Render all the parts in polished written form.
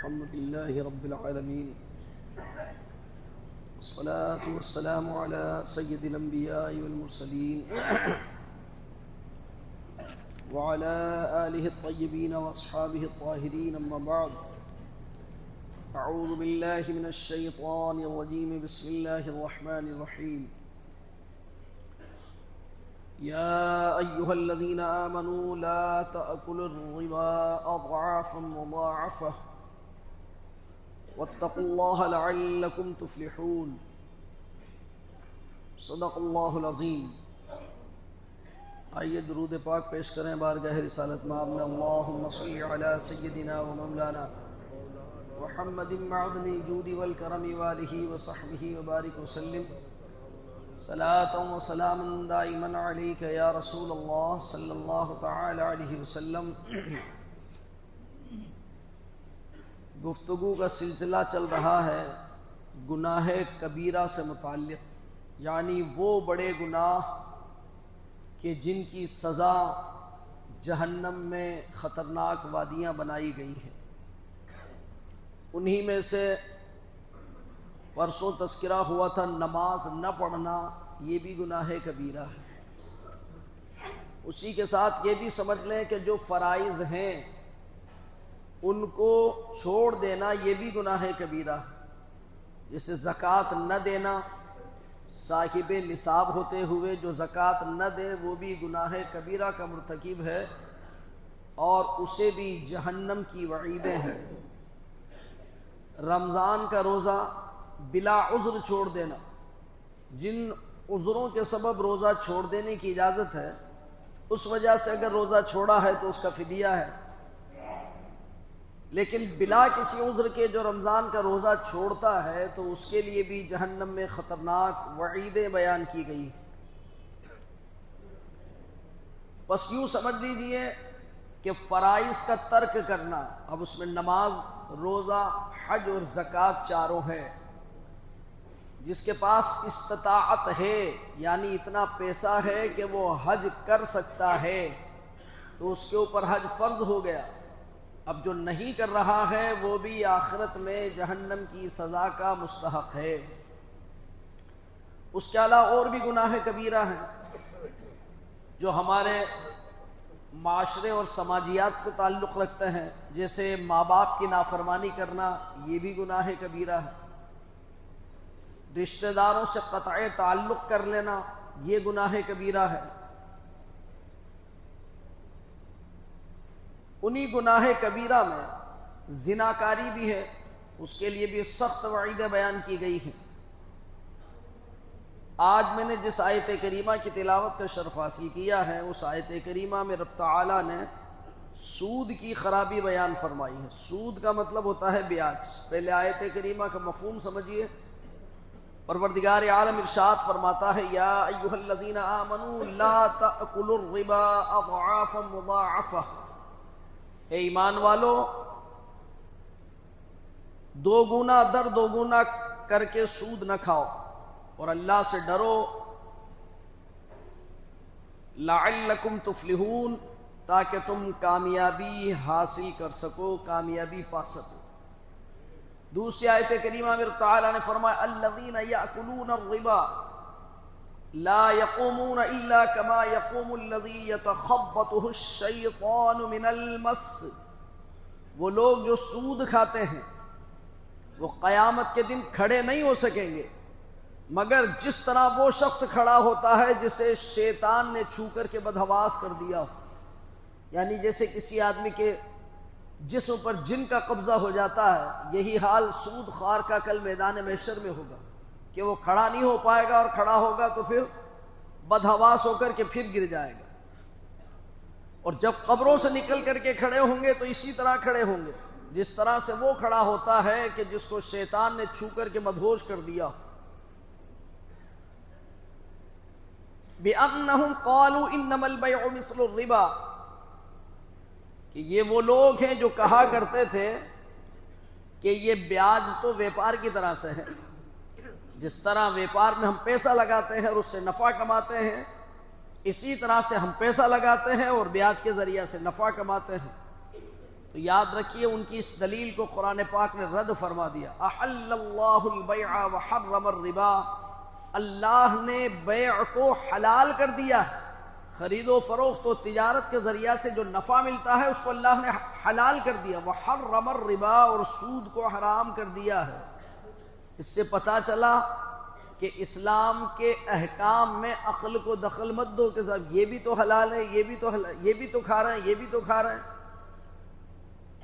الحمد لله رب العالمين والصلاة والسلام على سيد الأنبياء والمرسلين وعلى آله الطيبين وأصحابه الطاهرين. أما بعد، أعوذ بالله من الشيطان الرجيم. بسم الله الرحمن الرحيم. يا أيها الذين آمنوا لا تأكلوا الربا أضعافا مضاعفة واتقوا الله لعلكم تفلحون. صدق اللہ العظیم. آئیے درود پاک پیش کریں بارگاہ رسالت مآب میں. اللہم صلی علی سیدنا و مولانا محمد معدن الجود والکرم والہ وصحبہ وبارک وسلم. صلاۃ و سلام دائما علیک یا رسول اللہ صلی اللہ تعالی علیہ وسلم. گفتگو کا سلسلہ چل رہا ہے گناہ کبیرہ سے متعلق، یعنی وہ بڑے گناہ کہ جن کی سزا جہنم میں خطرناک وادیاں بنائی گئی ہیں. انہی میں سے پرسوں تذکرہ ہوا تھا نماز نہ پڑھنا، یہ بھی گناہ کبیرہ ہے. اسی کے ساتھ یہ بھی سمجھ لیں کہ جو فرائض ہیں ان کو چھوڑ دینا یہ بھی گناہ کبیرہ ہے. جیسے زکوٰۃ نہ دینا، صاحب نصاب ہوتے ہوئے جو زکوٰۃ نہ دے وہ بھی گناہ کبیرہ کا مرتکب ہے اور اسے بھی جہنم کی وعیدیں ہیں. رمضان کا روزہ بلا عذر چھوڑ دینا، جن عذروں کے سبب روزہ چھوڑ دینے کی اجازت ہے اس وجہ سے اگر روزہ چھوڑا ہے تو اس کا فدیہ ہے، لیکن بلا کسی عذر کے جو رمضان کا روزہ چھوڑتا ہے تو اس کے لیے بھی جہنم میں خطرناک وعیدیں بیان کی گئی. بس یوں سمجھ لیجئے کہ فرائض کا ترک کرنا، اب اس میں نماز، روزہ، حج اور زکوٰۃ چاروں ہے. جس کے پاس استطاعت ہے یعنی اتنا پیسہ ہے کہ وہ حج کر سکتا ہے تو اس کے اوپر حج فرض ہو گیا. اب جو نہیں کر رہا ہے وہ بھی آخرت میں جہنم کی سزا کا مستحق ہے. اس کے علاوہ اور بھی گناہ کبیرہ ہیں جو ہمارے معاشرے اور سماجیات سے تعلق رکھتے ہیں، جیسے ماں باپ کی نافرمانی کرنا، یہ بھی گناہ کبیرہ ہے. رشتہ داروں سے قطع تعلق کر لینا یہ گناہ کبیرہ ہے. انہی گناہ کبیرہ میں زناکاری بھی ہے، اس کے لیے بھی سخت وعیدیں بیان کی گئی ہیں. آج میں نے جس آیت کریمہ کی تلاوت کا شرف حاصل کیا ہے اس آیت کریمہ میں رب تعالیٰ نے سود کی خرابی بیان فرمائی ہے. سود کا مطلب ہوتا ہے بیاج. پہلے آیت کریمہ کا مفہوم سمجھیے. پروردگار عالم ارشاد فرماتا ہے یا ایھا الذین آمنوا لا تأکلوا الربا اضعافا مضاعفہ. اے ایمان والو، دو گنا در دو گنا کر کے سود نہ کھاؤ اور اللہ سے ڈرو. لعلکم تفلحون، تاکہ تم کامیابی حاصل کر سکو، کامیابی پا سکو. دوسری آیت کریمہ میں تعالیٰ نے فرمایا الذین یأکلون الربا لا یقومون الا کما یقوم الذی یتخبطہ الشیطان من المس. وہ لوگ جو سود کھاتے ہیں وہ قیامت کے دن کھڑے نہیں ہو سکیں گے مگر جس طرح وہ شخص کھڑا ہوتا ہے جسے شیطان نے چھو کر کے بدحواس کر دیا ہو. یعنی جیسے کسی آدمی کے جسم پر جن کا قبضہ ہو جاتا ہے، یہی حال سود خوار کا کل میدان محشر میں ہوگا کہ وہ کھڑا نہیں ہو پائے گا اور کھڑا ہوگا تو پھر بدحواس ہو کر کے پھر گر جائے گا. اور جب قبروں سے نکل کر کے کھڑے ہوں گے تو اسی طرح کھڑے ہوں گے جس طرح سے وہ کھڑا ہوتا ہے کہ جس کو شیطان نے چھو کر کے مدہوش کر دیا. بِأَنَّهُمْ قَالُوا إِنَّمَا الْبَيْعُ مِثْلُ الرِّبَا، کہ یہ وہ لوگ ہیں جو کہا کرتے تھے کہ یہ بیاج تو ویپار کی طرح سے ہے. جس طرح ویپار میں ہم پیسہ لگاتے ہیں اور اس سے نفع کماتے ہیں، اسی طرح سے ہم پیسہ لگاتے ہیں اور بیاج کے ذریعہ سے نفع کماتے ہیں. تو یاد رکھیے ان کی اس دلیل کو قرآن پاک نے رد فرما دیا. احل اللہ البیع وحرم الربا، اللہ نے بیع کو حلال کر دیا ہے. خرید و فروخت و تجارت کے ذریعہ سے جو نفع ملتا ہے اس کو اللہ نے حلال کر دیا. وحرم الربا، اور سود کو حرام کر دیا ہے. اس سے پتہ چلا کہ اسلام کے احکام میں عقل کو دخل مت دو کہ صاحب یہ بھی تو حلال ہے، یہ بھی تو حلال، یہ بھی تو کھا رہے ہیں، یہ بھی تو کھا رہے ہیں،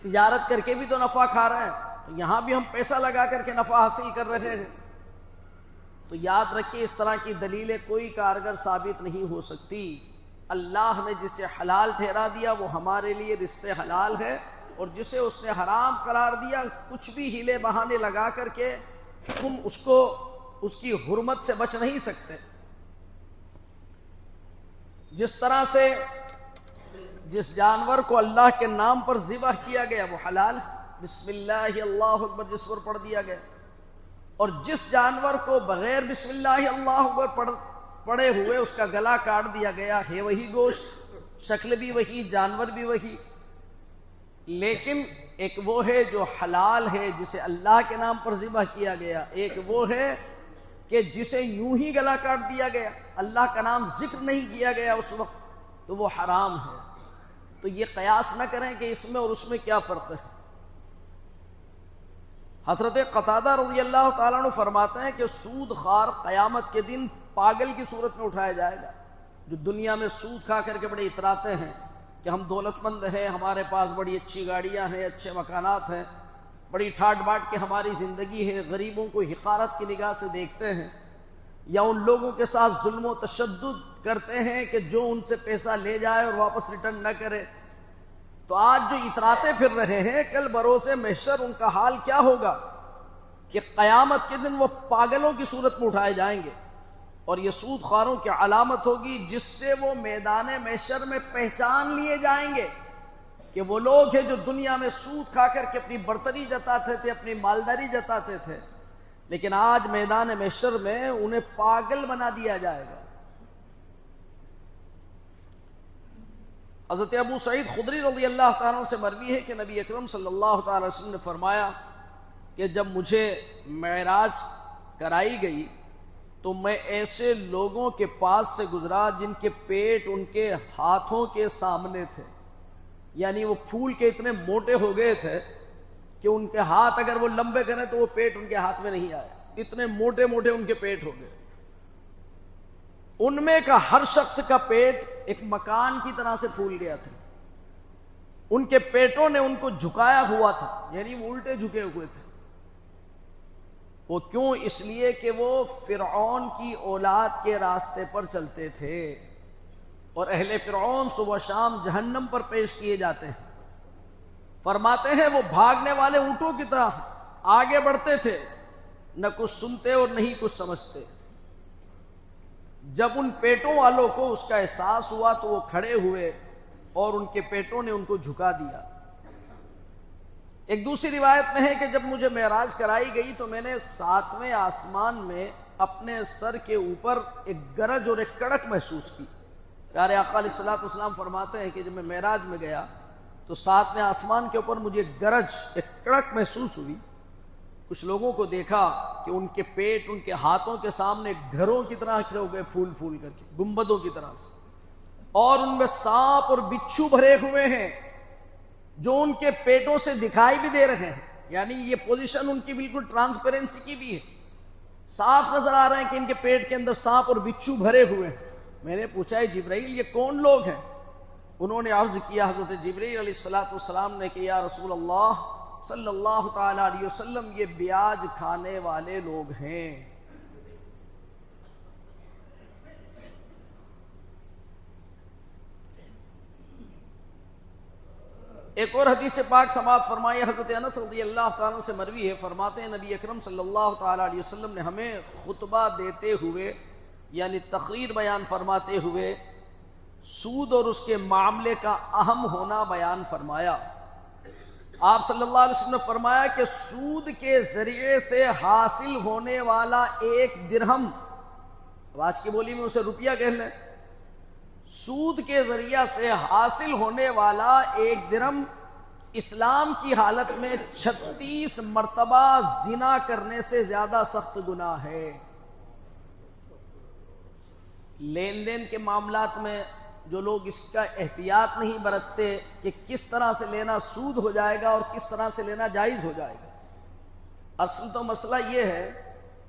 تجارت کر کے بھی تو نفع کھا رہے ہیں، تو یہاں بھی ہم پیسہ لگا کر کے نفع حاصل کر رہے ہیں. تو یاد رکھیے اس طرح کی دلیلیں کوئی کارگر ثابت نہیں ہو سکتی. اللہ نے جسے حلال ٹھہرا دیا وہ ہمارے لیے رزق حلال ہے، اور جسے اس نے حرام قرار دیا کچھ بھی ہیلے بہانے لگا کر کے تم اس کی حرمت سے بچ نہیں سکتے. جس طرح سے جس جانور کو اللہ کے نام پر ذبح کیا گیا وہ حلال ہے، بسم اللہ اللہ اکبر جس پر پڑھ دیا گیا، اور جس جانور کو بغیر بسم اللہ اللہ اکبر پڑے ہوئے اس کا گلا کاٹ دیا گیا ہے وہی گوشت، شکل بھی وہی، جانور بھی وہی. لیکن ایک وہ ہے جو حلال ہے جسے اللہ کے نام پر ذبح کیا گیا، ایک وہ ہے کہ جسے یوں ہی گلا کاٹ دیا گیا، اللہ کا نام ذکر نہیں کیا گیا اس وقت، تو وہ حرام ہے. تو یہ قیاس نہ کریں کہ اس میں اور اس میں کیا فرق ہے. حضرت قتادہ رضی اللہ تعالیٰ عنہ فرماتے ہیں کہ سود خوار قیامت کے دن پاگل کی صورت میں اٹھایا جائے گا، جو دنیا میں سود کھا کر کے بڑے اتراتے ہیں کہ ہم دولت مند ہیں، ہمارے پاس بڑی اچھی گاڑیاں ہیں، اچھے مکانات ہیں، بڑی ٹھاٹ باٹ کے ہماری زندگی ہے، غریبوں کو حقارت کی نگاہ سے دیکھتے ہیں، یا ان لوگوں کے ساتھ ظلم و تشدد کرتے ہیں کہ جو ان سے پیسہ لے جائے اور واپس ریٹرن نہ کرے. تو آج جو اتراتے پھر رہے ہیں، کل بروز محشر ان کا حال کیا ہوگا کہ قیامت کے دن وہ پاگلوں کی صورت میں اٹھائے جائیں گے. اور یہ سود خواروں کی علامت ہوگی جس سے وہ میدان محشر میں پہچان لیے جائیں گے کہ وہ لوگ ہیں جو دنیا میں سود کھا کر کے اپنی برتری جتاتے تھے، اپنی مالداری جتاتے تھے، لیکن آج میدان محشر میں انہیں پاگل بنا دیا جائے گا. حضرت ابو سعید خدری رضی اللہ تعالیٰ سے مروی ہے کہ نبی اکرم صلی اللہ تعالی وسلم نے فرمایا کہ جب مجھے معراج کرائی گئی تو میں ایسے لوگوں کے پاس سے گزرا جن کے پیٹ ان کے ہاتھوں کے سامنے تھے، یعنی وہ پھول کے اتنے موٹے ہو گئے تھے کہ ان کے ہاتھ اگر وہ لمبے کریں تو وہ پیٹ ان کے ہاتھ میں نہیں آیا، اتنے موٹے موٹے ان کے پیٹ ہو گئے. ان میں کا ہر شخص کا پیٹ ایک مکان کی طرح سے پھول گیا تھا. ان کے پیٹوں نے ان کو جھکایا ہوا تھا، یعنی وہ الٹے جھکے ہوئے تھے. وہ کیوں؟ اس لیے کہ وہ فرعون کی اولاد کے راستے پر چلتے تھے، اور اہل فرعون صبح شام جہنم پر پیش کیے جاتے ہیں. فرماتے ہیں وہ بھاگنے والے اونٹوں کی طرح آگے بڑھتے تھے، نہ کچھ سنتے اور نہیں کچھ سمجھتے. جب ان پیٹوں والوں کو اس کا احساس ہوا تو وہ کھڑے ہوئے اور ان کے پیٹوں نے ان کو جھکا دیا. ایک دوسری روایت میں ہے کہ جب مجھے معراج کرائی گئی تو میں نے 7ویں آسمان میں اپنے سر کے اوپر ایک گرج اور ایک کڑک محسوس کی. پیارے آقا علیہ الصلوۃ والسلام فرماتے ہیں کہ جب میں معراج میں گیا تو 7ویں آسمان کے اوپر مجھے ایک گرج، ایک کڑک محسوس ہوئی. کچھ لوگوں کو دیکھا کہ ان کے پیٹ ان کے ہاتھوں کے سامنے گھروں کی طرح کھڑے ہو گئے، پھول پھول کر کے، گنبدوں کی طرح سے، اور ان میں سانپ اور بچھو بھرے ہوئے ہیں جو ان کے پیٹوں سے دکھائی بھی دے رہے ہیں. یعنی یہ پوزیشن ان کی بالکل ٹرانسپیرنسی کی بھی ہے، صاف نظر آ رہے ہیں کہ ان کے پیٹ کے اندر سانپ اور بچھو بھرے ہوئے ہیں. میں نے پوچھا جبرائیل یہ کون لوگ ہیں؟ انہوں نے عرض کیا حضرت جبرائیل علیہ الصلوۃ والسلام نے کہ یا رسول اللہ صلی اللہ تعالی علیہ وسلم یہ بیاج کھانے والے لوگ ہیں. ایک اور حدیث پاک سماعت فرمائے حضرت انس رضی اللہ تعالیٰ سے مروی ہے، فرماتے ہیں نبی اکرم صلی اللہ تعالی علیہ وسلم نے ہمیں خطبہ دیتے ہوئے یعنی تقریر بیان فرماتے ہوئے سود اور اس کے معاملے کا اہم ہونا بیان فرمایا. آپ صلی اللہ علیہ وسلم نے فرمایا کہ سود کے ذریعے سے حاصل ہونے والا 1 درہم، آج کی بولی میں اسے روپیہ کہہ لیں، سود کے ذریعہ سے حاصل ہونے والا 1 درہم اسلام کی حالت میں 36 مرتبہ زنا کرنے سے زیادہ سخت گناہ ہے۔ لین دین کے معاملات میں جو لوگ اس کا احتیاط نہیں برتتے کہ کس طرح سے لینا سود ہو جائے گا اور کس طرح سے لینا جائز ہو جائے گا، اصل تو مسئلہ یہ ہے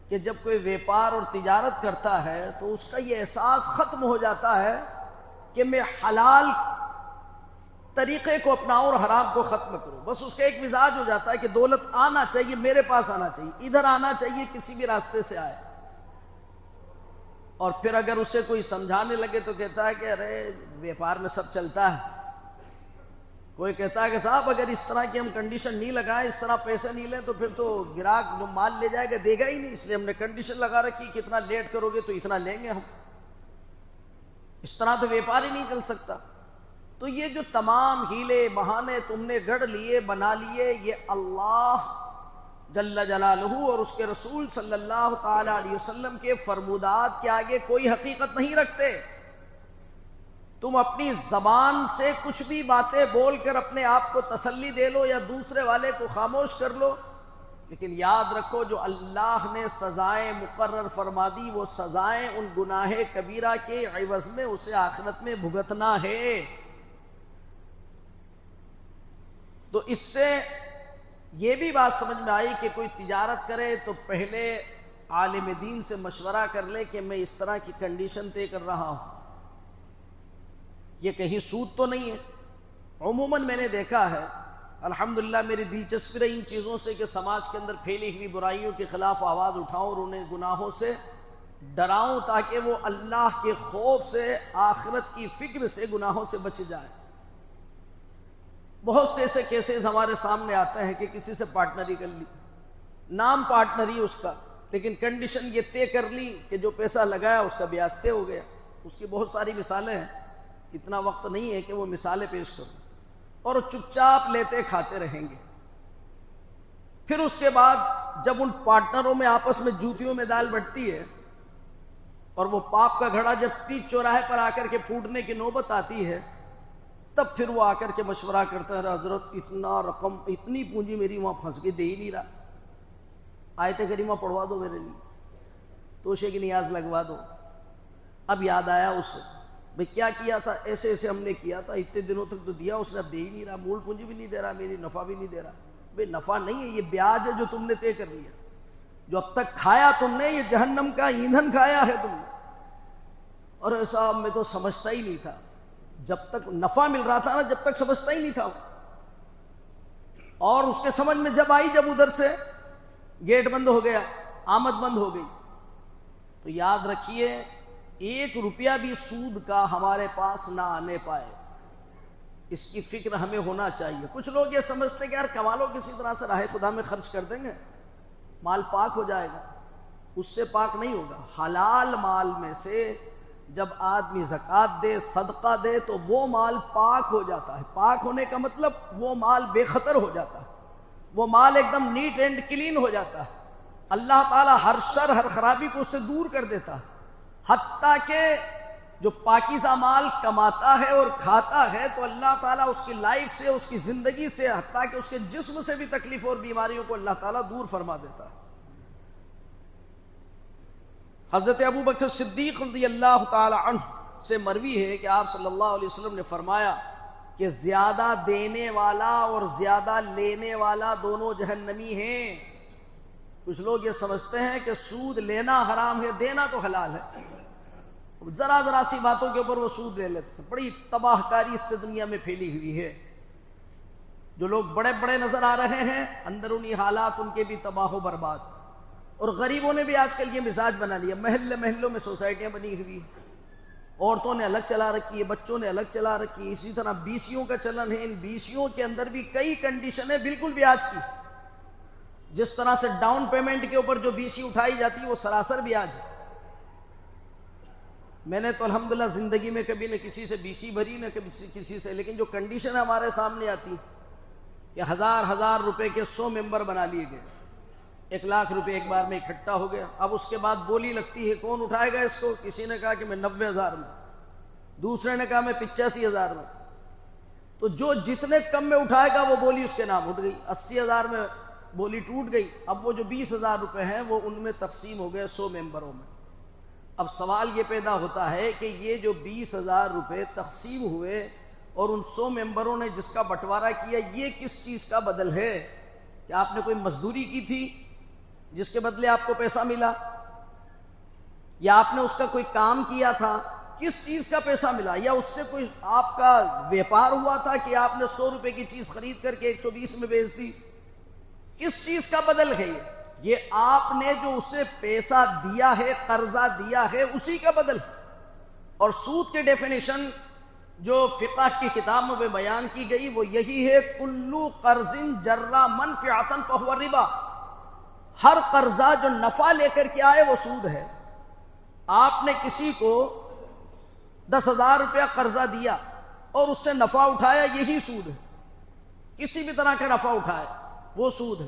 کہ جب کوئی ویپار اور تجارت کرتا ہے تو اس کا یہ احساس ختم ہو جاتا ہے کہ میں حلال طریقے کو اپناؤں اور حرام کو ختم کروں۔ بس اس کا ایک مزاج ہو جاتا ہے کہ دولت آنا چاہیے، میرے پاس آنا چاہیے، ادھر آنا چاہیے، کسی بھی راستے سے آئے۔ اور پھر اگر اسے کوئی سمجھانے لگے تو کہتا ہے کہ ارے ویپار میں سب چلتا ہے۔ کوئی کہتا ہے کہ صاحب اگر اس طرح کی ہم کنڈیشن نہیں لگائیں، اس طرح پیسے نہیں لیں تو پھر تو گراہک جو مال لے جائے گا دے گا ہی نہیں، اس لیے ہم نے کنڈیشن لگا رکھی کہ اتنا لیٹ کرو گے تو اتنا لیں گے ہم۔ اس طرح تو ویپار ہی نہیں چل سکتا۔ تو یہ جو تمام ہیلے بہانے تم نے گڑھ لیے، بنا لیے، یہ اللہ جل جلالہ اور اس کے رسول صلی اللہ تعالی علیہ وسلم کے فرمودات کے آگے کوئی حقیقت نہیں رکھتے۔ تم اپنی زبان سے کچھ بھی باتیں بول کر اپنے آپ کو تسلی دے لو یا دوسرے والے کو خاموش کر لو، لیکن یاد رکھو جو اللہ نے سزائیں مقرر فرما دی وہ سزائیں ان گناہ کبیرہ کے عوض میں اسے آخرت میں بھگتنا ہے۔ تو اس سے یہ بھی بات سمجھ میں آئی کہ کوئی تجارت کرے تو پہلے عالم دین سے مشورہ کر لے کہ میں اس طرح کی کنڈیشن طے کر رہا ہوں، یہ کہیں سود تو نہیں ہے۔ عموماً میں نے دیکھا ہے، الحمدللہ میری دلچسپی رہی ان چیزوں سے کہ سماج کے اندر پھیلی ہوئی برائیوں کے خلاف آواز اٹھاؤں اور انہیں گناہوں سے ڈراؤں تاکہ وہ اللہ کے خوف سے، آخرت کی فکر سے گناہوں سے بچ جائے۔ بہت سے ایسے کیسز ہمارے سامنے آتے ہیں کہ کسی سے پارٹنری کر لی، نام پارٹنری اس کا، لیکن کنڈیشن یہ طے کر لی کہ جو پیسہ لگایا اس کا بیاج طے ہو گیا۔ اس کی بہت ساری مثالیں ہیں، اتنا وقت نہیں ہے کہ وہ مثالیں پیش کروں، اور چپ چاپ لیتے کھاتے رہیں گے۔ پھر اس کے بعد جب ان پارٹنروں میں آپس میں جوتیوں میں دال بٹتی ہے اور وہ پاپ کا گھڑا جب پیچ چوراہے پر آ کر کے پھوٹنے کی نوبت آتی ہے، تب پھر وہ آ کر کے مشورہ کرتا ہے، حضرت اتنا رقم، اتنی پونجی میری وہاں پھنس کے دے ہی نہیں رہا، آیت کریمہ پڑھوا دو میرے لیے، توشے کی نیاز لگوا دو۔ اب یاد آیا اس سے، بھئی کیا کیا تھا، ایسے ایسے ہم نے کیا تھا، اتنے دنوں تک تو دیا اس نے، اب دے ہی نہیں رہا، مول پونجی بھی نہیں دے رہا، میری نفع بھی نہیں دے رہا۔ بھئی نفع نہیں ہے، یہ بیاج ہے جو تم نے طے کر لیا، جو اب تک کھایا تم نے، یہ جہنم کا ایندھن کھایا ہے تم نے۔ اور ایسا میں تو سمجھتا ہی نہیں تھا، جب تک نفع مل رہا تھا نا، جب تک سمجھتا ہی نہیں تھا، اور اس کے سمجھ میں جب آئی، جب ادھر سے گیٹ بند ہو گیا، آمد بند ہو گئی۔ تو یاد رکھیے 1 روپیہ بھی سود کا ہمارے پاس نہ آنے پائے، اس کی فکر ہمیں ہونا چاہیے۔ کچھ لوگ یہ سمجھتے کہ یار کما لو کسی طرح سے، راہ خدا میں خرچ کر دیں گے، مال پاک ہو جائے گا۔ اس سے پاک نہیں ہوگا۔ حلال مال میں سے جب آدمی زکوٰۃ دے، صدقہ دے، تو وہ مال پاک ہو جاتا ہے۔ پاک ہونے کا مطلب وہ مال بے خطر ہو جاتا ہے، وہ مال ایک دم نیٹ اینڈ کلین ہو جاتا ہے۔ اللہ تعالیٰ ہر شر، ہر خرابی کو اس سے دور کر دیتا ہے۔ حتیٰ کہ جو پاکیزہ مال کماتا ہے اور کھاتا ہے تو اللہ تعالیٰ اس کی لائف سے، اس کی زندگی سے، حتیٰ کہ اس کے جسم سے بھی تکلیف اور بیماریوں کو اللہ تعالیٰ دور فرما دیتا ہے۔ حضرت ابو بکر صدیق رضی اللہ تعالی عنہ سے مروی ہے کہ آپ صلی اللہ علیہ وسلم نے فرمایا کہ زیادہ دینے والا اور زیادہ لینے والا دونوں جہنمی ہیں۔ کچھ لوگ یہ سمجھتے ہیں کہ سود لینا حرام ہے، دینا تو حلال ہے، ذرا ذرا سی باتوں کے اوپر وہ سود لے لیتے ہیں۔ بڑی تباہ کاری اس سے دنیا میں پھیلی ہوئی ہے۔ جو لوگ بڑے بڑے نظر آ رہے ہیں، اندرونی حالات ان کے بھی تباہ و برباد۔ اور غریبوں نے بھی آج کل یہ مزاج بنا لیا، محلوں میں سوسائٹیاں بنی ہوئی، عورتوں نے الگ چلا رکھی ہے، بچوں نے الگ چلا رکھی ہے۔ اسی طرح بیسیوں کا چلن ہے، ان بیسیوں کے اندر بھی کئی کنڈیشن ہے بالکل بیاج کی۔ جس طرح سے ڈاؤن پیمنٹ کے اوپر جو بیسی اٹھائی جاتی ہے وہ سراسر بیاج ہے۔ میں نے تو الحمدللہ زندگی میں کبھی نہ کسی سے بیسی بھری، نہ کبھی کسی سے، لیکن جو کنڈیشن ہمارے سامنے آتی کہ ہزار روپے کے 100 ممبر بنا لیے گئے، 1 لاکھ روپے ایک بار میں اکٹھا ہو گیا۔ اب اس کے بعد بولی لگتی ہے کون اٹھائے گا اس کو؟ کسی نے کہا کہ میں 90,000 میں، دوسرے نے کہا میں 85,000 میں۔ تو جو جتنے کم میں اٹھائے گا وہ بولی اس کے نام اٹھ گئی. 80,000 میں بولی ٹوٹ گئی. اب وہ جو 20,000 روپے ہیں وہ ان میں تقسیم ہو گئے 100 ممبروں میں. اب سوال یہ پیدا ہوتا ہے کہ یہ جو 20,000 روپے تقسیم ہوئے اور ان 100 ممبروں نے جس کا بٹوارا کیا، یہ کس چیز کا بدل ہے؟ کہ آپ نے کوئی مزدوری کی تھی جس کے بدلے آپ کو پیسہ ملا، یا آپ نے اس کا کوئی کام کیا تھا، کس چیز کا پیسہ ملا؟ یا اس سے کوئی آپ کا ویپار ہوا تھا کہ آپ نے 100 روپے کی چیز خرید کر کے 120 میں بیچ دی؟ کس چیز کا بدل ہے یہ آپ نے جو اسے پیسہ دیا ہے، قرضہ دیا ہے، اسی کا بدل. اور سود کے ڈیفینیشن جو فقہ کی کتابوں میں بیان کی گئی وہ یہی ہے، کلو قرض جرا منفعتا فہو ربا. ہر قرضہ جو نفع لے کر کے آئے وہ سود ہے. آپ نے کسی کو 10,000 روپیہ قرضہ دیا اور اس سے نفع اٹھایا، یہی سود ہے. کسی بھی طرح کا نفع اٹھائے وہ سود ہے.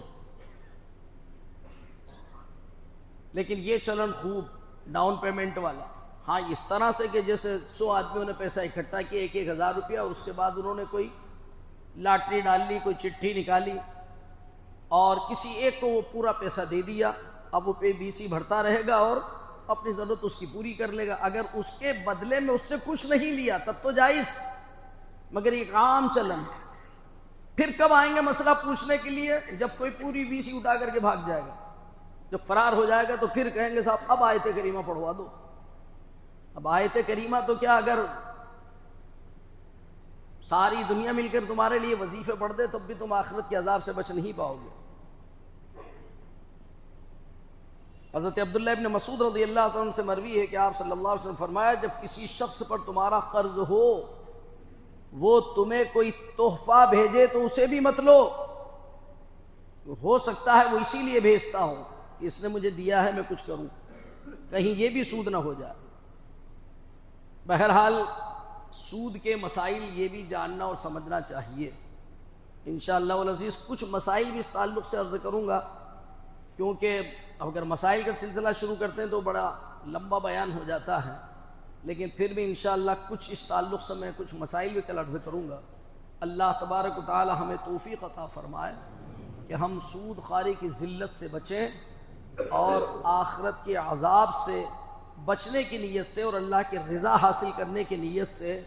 لیکن یہ چلن خوب ڈاؤن پیمنٹ والا، ہاں اس طرح سے کہ جیسے 100 آدمیوں نے پیسہ اکٹھا کیا 1,000 روپیہ، اور اس کے بعد انہوں نے کوئی لاٹری ڈال لی، کوئی چٹھی نکالی اور کسی ایک کو وہ پورا پیسہ دے دیا. اب وہ پے بی سی بھرتا رہے گا اور اپنی ضرورت اس کی پوری کر لے گا. اگر اس کے بدلے میں اس سے کچھ نہیں لیا تب تو جائز، مگر ایک عام چلن. پھر کب آئیں گے مسئلہ پوچھنے کے لیے؟ جب کوئی پوری بی سی اٹھا کر کے بھاگ جائے گا، جب فرار ہو جائے گا تو پھر کہیں گے صاحب اب آیت کریمہ پڑھوا دو. اب آیت کریمہ تو کیا، اگر ساری دنیا مل کر تمہارے لیے وظیفے پڑھ دے تب بھی تم آخرت کے عذاب سے بچ نہیں پاؤ گے. حضرت عبداللہ ابن مسعود رضی اللہ عنہ سے مروی ہے کہ آپ صلی اللہ علیہ وسلم فرمایا، جب کسی شخص پر تمہارا قرض ہو، وہ تمہیں کوئی تحفہ بھیجے تو اسے بھی مت لو. ہو سکتا ہے وہ اسی لیے بھیجتا ہو کہ اس نے مجھے دیا ہے میں کچھ کروں، کہیں یہ بھی سود نہ ہو جائے. بہرحال سود کے مسائل یہ بھی جاننا اور سمجھنا چاہیے. انشاءاللہ العزیز کچھ مسائل بھی اس تعلق سے عرض کروں گا، کیونکہ اگر مسائل کا سلسلہ شروع کرتے ہیں تو بڑا لمبا بیان ہو جاتا ہے، لیکن پھر بھی انشاءاللہ کچھ اس تعلق سے میں کچھ مسائل بھی کل عرض کروں گا. اللہ تبارک و تعالی ہمیں توفیق عطا فرمائے کہ ہم سود خواری کی ذلت سے بچیں اور آخرت کے عذاب سے بچنے کی نیت سے اور اللہ کی رضا حاصل کرنے کی نیت سے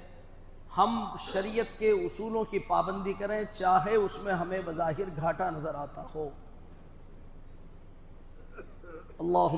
ہم شریعت کے اصولوں کی پابندی کریں، چاہے اس میں ہمیں بظاہر گھاٹا نظر آتا ہو. اللہم